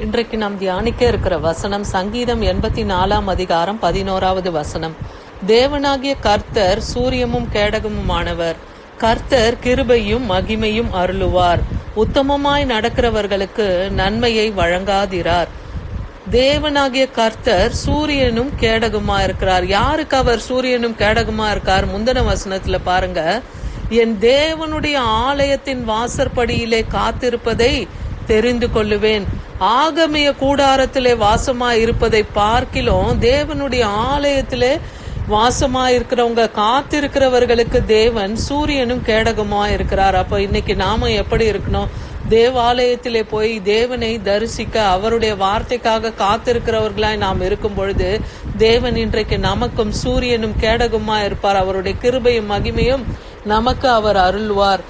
இன்றைக்கு நாம் தியானிக்க இருக்கிற வசனம் சங்கீதம் 84 அதிகாரம் 11வது வசனம். தேவனாகிய கர்த்தர் சூரியமும் கேடகமுமானவர். கர்த்தர் கிருபையும் மகிமையும் அருளுவார். உத்தமமாய் நடக்கிறவர்களுக்கு நன்மையை வழங்காதிரார். தேவனாகிய கர்த்தர் சூரியனும் கேடகமா இருக்கிறார். யாருக்கு அவர் சூரியனும் கேடகமா இருக்கார்? முந்தின வசனத்துல பாருங்க, என் தேவனுடைய ஆலயத்தின் வாசற்படியிலே காத்திருப்பதை தெரிந்து கொள்ளுவேன். ஆகமய கூடாரத்திலே வாசமாய் இருப்பதை பார்க்கிலும் தேவனுடைய ஆலயத்திலே வாசமாய் இருக்கிறவங்க, காத்திருக்கிறவர்களுக்கு தேவன் சூரியனும் கேடகமா இருக்கிறார். அப்ப இன்னைக்கு நாம எப்படி இருக்கணும்? தேவாலயத்திலே போய் தேவனை தரிசிக்க, அவருடைய வார்த்தைக்காக காத்திருக்கிறவர்களாய் நாம் இருக்கும் பொழுது தேவன் இன்றைக்கு நமக்கும் சூரியனும் கேடகமா இருப்பார். அவருடைய கிருபையும் மகிமையும் நமக்கு அவர் அருள்வார்.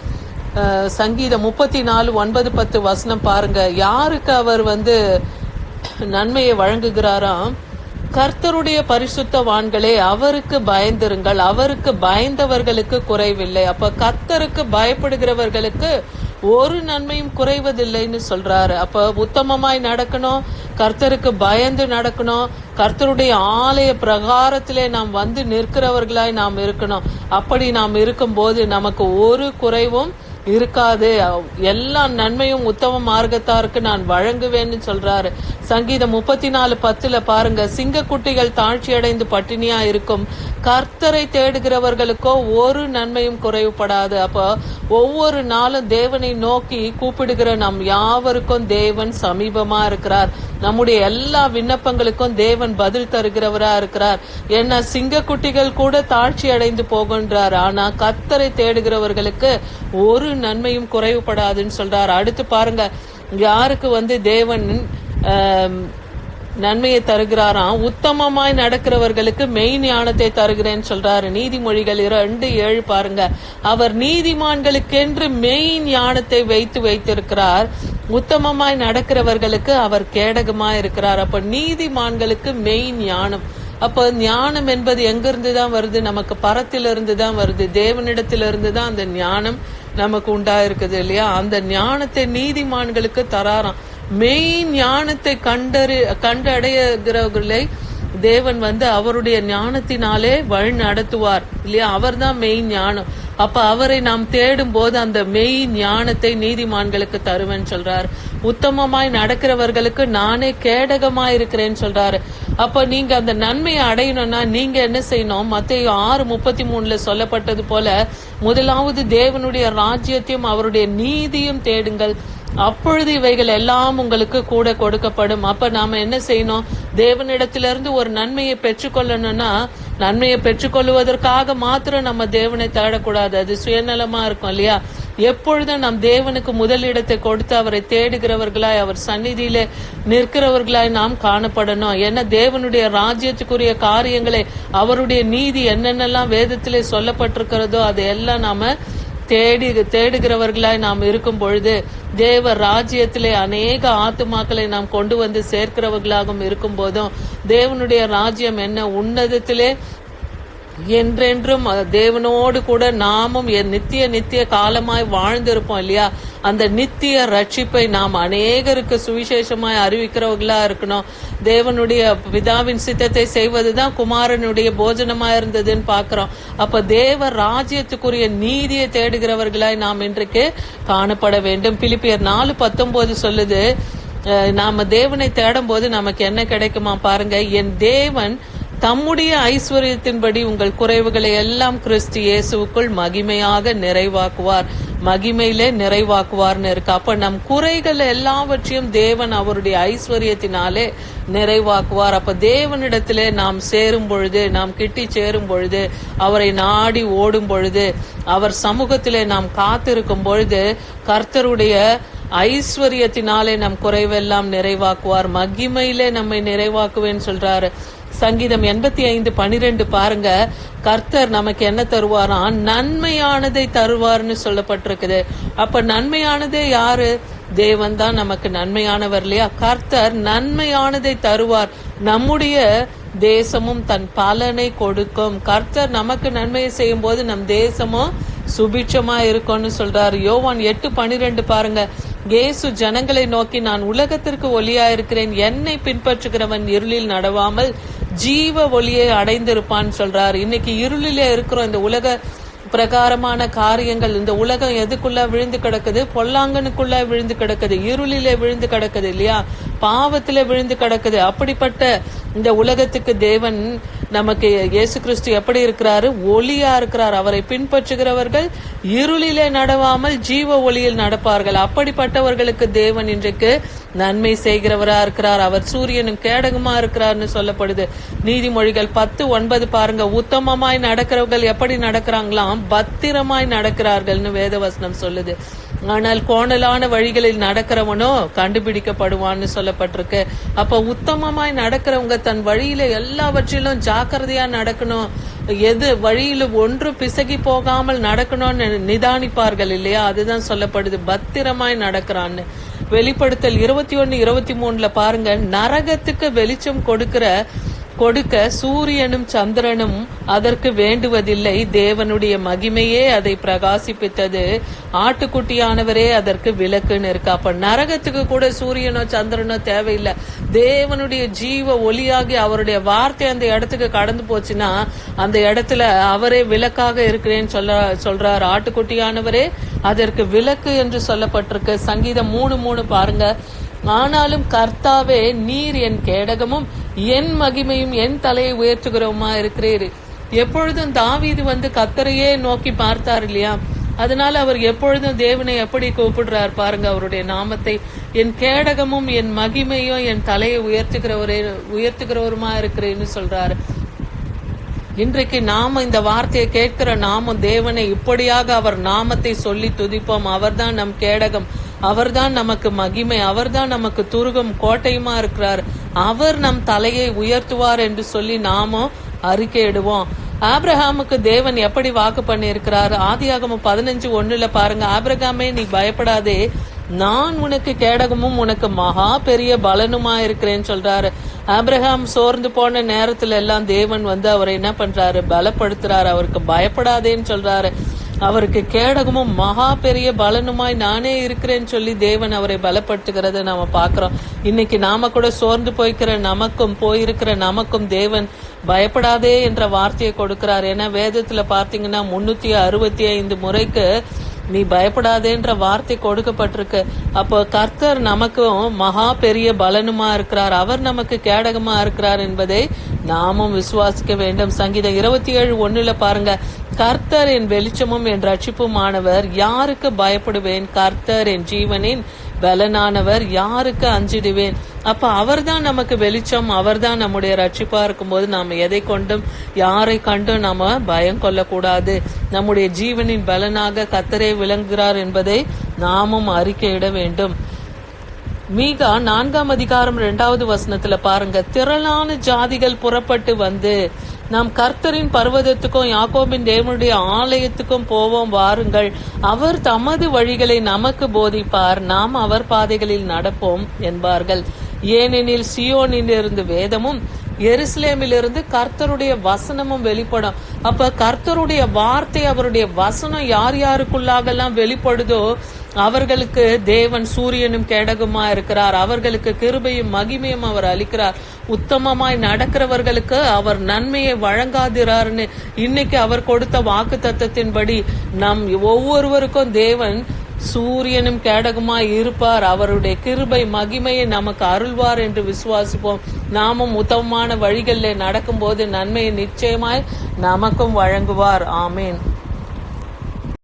சங்கீதம் 34:9-10 வசனம் பாருங்க. யாருக்கு அவர் நன்மையை வழங்குகிறாராம்? கர்த்தருடைய பரிசுத்தவான்களே, அவருக்கு பயந்திருங்கள், அவருக்கு பயந்தவர்களுக்கு குறைவில்லை. அப்ப கர்த்தருக்கு பயப்படுகிறவர்களுக்கு ஒரு நன்மையும் குறைவதில்லைன்னு சொல்றாரு. அப்ப உத்தமமாய் நடக்கணும், கர்த்தருக்கு பயந்து நடக்கணும், கர்த்தருடைய ஆலய பிரகாரத்திலே நாம் நிற்கிறவர்களாய் நாம் இருக்கணும். அப்படி நாம் இருக்கும் போது நமக்கு ஒரு குறைவும் இருக்காது. எல்லா நன்மையும் உத்தம மார்க்கத்தாருக்கு நான் வழங்குவேன்னு சொல்றாரு. சங்கீதம் 34:10 பாருங்க, சிங்கக்குட்டிகள் தாழ்ச்சி அடைந்து பட்டினியா இருக்கும், கர்த்தரை தேடுகிறவர்களுக்கோ ஒரு நன்மையும் குறைவுபடாது. அப்போ ஒவ்வொரு நாளும் தேவனை நோக்கி கூப்பிடுகிற நம் யாவருக்கும் தேவன் சமீபமா இருக்கிறார். நம்முடைய எல்லா விண்ணப்பங்களுக்கும் தேவன் பதில் தருகிறவரா இருக்கிறார். ஏன்னா சிங்கக்குட்டிகள் கூட தாழ்ச்சி அடைந்து போகின்றார், ஆனா கர்த்தரை தேடுகிறவர்களுக்கு ஒரு நன்மையும் குறைவுபடாதுன்னு சொல்றார். அடுத்து பாருங்க, யாருக்கு தேவன் நன்மையை தருகிறாராம்? உத்தமமாய் நடக்கிறவர்களுக்கு மெய் ஞானத்தை தருகிறேன்னு சொல்றாரு. நீதிமொழிகள் 2:7 பாருங்க, அவர் நீதிமான்களுக்கென்று மெய் ஞானத்தை வைத்திருக்கிறார். உத்தமமாய் நடக்கிறவர்களுக்கு அவர் கேடகமாய் இருக்கிறார். அப்ப நீதிமான்களுக்கு மெய் ஞானம். அப்ப ஞானம் என்பது எங்கிருந்து தான் வருது? நமக்கு பரத்திலிருந்து தான் வருது. தேவனிடத்திலிருந்து தான் அந்த ஞானம் நமக்கு உண்டாயிருக்குது இல்லையா? அந்த ஞானத்தை நீதிமான்களுக்கு தராராம். மெய் ஞானத்தை கண்டடைகிறவர்களை தேவன் அவருடைய ஞானத்தினாலே வழி நடத்துவார் இல்லையா? அவர் தான் மெய் ஞானம். அப்ப அவரை நாம் தேடும் போது அந்த மெய் ஞானத்தை நீதிமான்களுக்கு தருவேன்னு சொல்றாரு. உத்தமமாய் நடக்கிறவர்களுக்கு நானே கேடகமாய் இருக்கிறேன்னு சொல்றாரு. அப்ப நீங்க அந்த நன்மையை அடையணும்னா நீங்க என்ன செய்யணும்? மத்தேயு 6:33 சொல்லப்பட்டது போல, முதலாவது தேவனுடைய ராஜ்யத்தையும் அவருடைய நீதியும் தேடுங்கள், அப்பொழுது இவைகள் எல்லாம் உங்களுக்கு கூட கொடுக்கப்படும். அப்ப நாம என்ன செய்யணும்? தேவனிடத்திலிருந்து ஒரு நன்மையை பெற்றுக்கொள்ளணும்னா, நன்மையை பெற்றுக்கொள்வதற்காக மாத்திரம் நம்ம தேவனை தேடக்கூடாது. அது சுயநலமா இருக்கும் இல்லையா? எப்பொழுதும் நம் தேவனுக்கு முதலிடத்தை கொடுத்து அவரை தேடுகிறவர்களாய், அவர் சந்நிதியில நிற்கிறவர்களாய் நாம் காணப்படணும். ஏன்னா தேவனுடைய ராஜ்யத்துக்குரிய காரியங்களை, அவருடைய நீதி என்னென்னலாம் வேதத்திலே சொல்லப்பட்டிருக்கிறதோ அதையெல்லாம் நாம தேடுகிறவர்களாய் நாம் இருக்கும் பொழுது தேவ ராஜ்யத்திலே அநேக ஆத்துமாக்களை நாம் கொண்டு சேர்க்கிறவர்களாகவும் இருக்கும் போதும் தேவனுடைய ராஜ்யம் என்ன? உன்னதத்திலே என்றென்றும் தேவனோடு கூட நாமும் நித்திய காலமாய் வாழ்ந்திருப்போம் இல்லையா? அந்த நித்திய ரட்சிப்பை நாம் அநேகருக்கு சுவிசேஷமாய் அறிவிக்கிறவர்களா இருக்கணும். தேவனுடைய பிதாவின் சித்தத்தை செய்வதுதான் குமாரனுடைய போஜனமா இருந்ததுன்னு பாக்குறோம். அப்ப தேவ ராஜ்யத்துக்குரிய நீதியை தேடுகிறவர்களாய் நாம் இன்றைக்கு காணப்பட வேண்டும். பிலிப்பியர் 4:19 சொல்லுது, நாம தேவனை தேடும் போது நமக்கு என்ன கிடைக்குமா பாருங்க. என் தேவன் தம்முடைய ஐஸ்வர்யத்தின்படி உங்கள் குறைவுகளை எல்லாம் கிறிஸ்து இயேசுவுக்குள் மகிமையாக நிறைவாக்குவார். மகிமையிலே நிறைவாக்குவார்னு இருக்கு. அப்ப நம் குறைகள் எல்லாவற்றையும் தேவன் அவருடைய ஐஸ்வர்யத்தினாலே நிறைவாக்குவார். அப்ப தேவனிடத்திலே நாம் சேரும் பொழுது, நாம் கிட்டி சேரும் பொழுது, அவரை நாடி ஓடும் பொழுது, அவர் சமூகத்திலே நாம் காத்திருக்கும் பொழுது கர்த்தருடைய ஐஸ்வர்யத்தினாலே நம் குறைவெல்லாம் நிறைவாக்குவார். மகிமையிலே நம்மை நிறைவாக்குவேன்னு சொல்றாரு. சங்கீதம் 85:12 பாருங்க, கர்த்தர் நமக்கு என்ன தருவாராம்? நன்மையானதை தருவார்னு சொல்லப்பட்டிருக்குது. அப்ப நன்மையானதே யாரு? தேவன் தான் நமக்கு நன்மையானவர் இல்லையா? கர்த்தர் நன்மையானதை தருவார். நம்முடைய தேசமும் தன் பலனை கொடுக்கும். கர்த்தர் நமக்கு நன்மையை செய்யும் போது நம் தேசமும் சுபிட்சமா இருக்கும்னு சொல்றாரு. யோவான் 8:12 பாருங்க, இயேசு ஜனங்களை நோக்கி, நான் உலகத்திற்கு ஒளியாயிருக்கிறேன், என்னை பின்பற்றுகிறவன் இருளில் நடவாமல் ஜீவ ஒளியை அடைந்திருப்பான்னு சொல்றாரு. இன்னைக்கு இருளிலே இருக்கிறோம். இந்த உலக பிரகாரமான காரியங்கள், இந்த உலகம் எதுக்குள்ள விழுந்து கிடக்குது? பொல்லாங்கனுக்குள்ள விழுந்து கிடக்குது, இருளிலே விழுந்து கிடக்குது இல்லையா, பாவத்திலே விழுந்து கிடக்குது. அப்படிப்பட்ட இந்த உலகத்துக்கு தேவன் நமக்கு இயேசு கிறிஸ்து எப்படி இருக்கிறாரு? ஒளியா இருக்கிறார். அவரை பின்பற்றுகிறவர்கள் இருளிலே நடவாமல் ஜீவ ஒளியில் நடப்பார்கள். அப்படிப்பட்டவர்களுக்கு தேவன் இன்றைக்கு நன்மை செய்கிறவரா இருக்கிறார். அவர் சூரியனும் கேடகமா இருக்கிறார்னு சொல்லப்படுது. நீதிமொழிகள் 10:9 பாருங்க. உத்தமமாய் நடக்கிறவர்கள் எப்படி நடக்கிறாங்களாம்? பத்திரமாய் நடக்கிறார்கள்னு வேதவசனம் சொல்லுது. ஆனால் கோணலான வழிகளில் நடக்கிறவனோ கண்டுபிடிக்கப்படுவான்னு சொல்லப்பட்டிருக்கு. அப்ப உத்தமமாய் நடக்கிறவங்க தன் வழியில எல்லாவற்றிலும் ஜாக்கிரதையா நடக்கணும். எது வழியில ஒன்று பிசகி போகாமல் நடக்கணும்னு நிதானிப்பார்கள் இல்லையா, அதுதான் சொல்லப்படுது. பத்திரமாய் நடக்கிறான்னு. வெளிப்படுத்தல் 21:23 பாருங்க. நரகத்துக்கு வெளிச்சம் கொடுக்க சூரியனும் சந்திரனும் அதற்கு வேண்டுவதில்லை, தேவனுடைய மகிமையே அதை பிரகாசிப்பித்தது, ஆட்டுக்குட்டியானவரே அதற்கு விளக்குன்னு இருக்கு. அப்ப நரகத்துக்கு கூட சூரியனோ சந்திரனோ தேவையில்லை. தேவனுடைய ஜீவ ஒளியாகி அவருடைய வார்த்தை அந்த இடத்துக்கு கடந்து போச்சுன்னா அந்த இடத்துல அவரே விளக்காக இருக்கிறேன்னு சொல்றார். ஆட்டுக்குட்டியானவரே அதற்கு விளக்கு என்று சொல்லப்பட்டிருக்கு. சங்கீதம் 3:3 பாருங்க. ஆனாலும் கர்த்தாவே, நீர் என் கேடகமும் என் மகிமையும் என் தலையை உயர்த்துகிறோமா இருக்கிறீர். எப்பொழுதும் தாவீது கர்த்தரையே நோக்கி பார்த்தார் இல்லையா, அதனால அவர் எப்பொழுதும் தேவனை எப்படி கூப்பிடுறார் பாருங்க. அவருடைய நாமத்தை என் கேடகமும் என் மகிமையும் என் தலையை உயர்த்துகிறவருமா இருக்கிறேன்னு சொல்றாரு. இன்றைக்கு நாம இந்த வார்த்தையை கேட்கிற நாமும் தேவனை இப்படியாக அவர் நாமத்தை சொல்லி துதிப்போம். அவர்தான் நம் கேடகம், அவர்தான் நமக்கு மகிமை, அவர்தான் நமக்கு துருகம் கோட்டையுமா இருக்கிறார். அவர் நம் தலையை உயர்த்துவார் என்று சொல்லி நாமும் அறிக்கையிடுவோம். ஆபிரகாமுக்கு தேவன் எப்படி வாக்கு பண்ணி இருக்கிறார்? ஆதியாகமம் 15:1 பாருங்க. ஆபிரகாமே, நீ பயப்படாதே, நான் உனக்கு கேடகமும் உனக்கு மகா பெரிய பலனுமா இருக்கிறேன்னு சொல்றாரு. ஆபிரகாம் சோர்ந்து போன நேரத்துல எல்லாம் தேவன் அவரை என்ன பண்றாரு? பலப்படுத்துறாரு. அவருக்கு பயப்படாதேன்னு சொல்றாரு. அவருக்கு கேடகமும் மகா பெரிய பலனுமாய் நானே இருக்கிறேன்னு சொல்லி தேவன் அவரை பலப்படுத்துகிறத நாம பாக்குறோம். இன்னைக்கு நாம கூட சோர்ந்து போயிருக்கிற நமக்கும் தேவன் பயப்படாதே என்ற வார்த்தையை கொடுக்கிறார். ஏன்னா வேதத்துல பார்த்தீங்கன்னா 365 முறைக்கு நீ பயப்படாதேன்ற வார்த்தை கொடுக்கப்பட்டிருக்கு. அப்போ கர்த்தர் நமக்கும் மகா பெரிய பலனுமா இருக்கிறார், அவர் நமக்கு கேடகமா இருக்கிறார் என்பதை நாமும் விசுவாசிக்க வேண்டும். சங்கீதம் 27:1 பாருங்க. கர்த்தர் என் வெளிச்சமும் என் ரட்சிப்புமானவர், யாருக்கு பயப்படுவேன்? கர்த்தர் என் ஜீவனின் பலனானவர், யாருக்கு அஞ்சிடுவேன்? அப்ப அவர்தான் நமக்கு வெளிச்சம், அவர்தான் நம்முடைய ரட்சிப்பா இருக்கும்போது நாம எதை கொண்டும் யாரை கண்டும் நாம பயம் கொள்ளக்கூடாது. நம்முடைய ஜீவனின் பலனாக கர்த்தரே விளங்குகிறார் என்பதை நாமும் அறிக்கையிட வேண்டும். மீகா 4:2 பாருங்க. திரளான ஜாதிகள் புறப்பட்டு வந்து நாம் கர்த்தரின் பர்வதத்துக்கும் யாக்கோபின் தேவனுடைய ஆலயத்துக்கும் போவோம், வாருங்கள். அவர் தமது வழிகளை நமக்கு போதிப்பார், நாம் அவர் பாதைகளில் நடப்போம் என்பார்கள். ஏனெனில் சியோனிலிருந்து வேதமும் எருசலேமிலிருந்து கர்த்தருடைய வசனமும் வெளிப்படும். அப்ப கர்த்தருடைய வார்த்தை, அவருடைய வசனம் யார் யாருக்குள்ளாகலாம் வெளிப்படுதோ அவர்களுக்கு தேவன் சூரியனும் கேடகமா இருக்கிறார். அவர்களுக்கு கிருபையும் மகிமையும் அவர் அளிக்கிறார். உத்தமமாய் நடக்கிறவர்களுக்கு அவர் நன்மையை வழங்காதிரார்னு இன்னைக்கு அவர் கொடுத்த வாக்கு தத்தத்தின்படி நம் ஒவ்வொருவருக்கும் தேவன் சூரியனும் கேடகமாய் இருப்பார். அவருடைய கிருபை மகிமையை நமக்கு அருள்வார் என்று விசுவாசிப்போம். நாமும் உத்தமமான வழிகளில் நடக்கும் போது நன்மையை நிச்சயமாய் நமக்கும் வழங்குவார். ஆமேன்.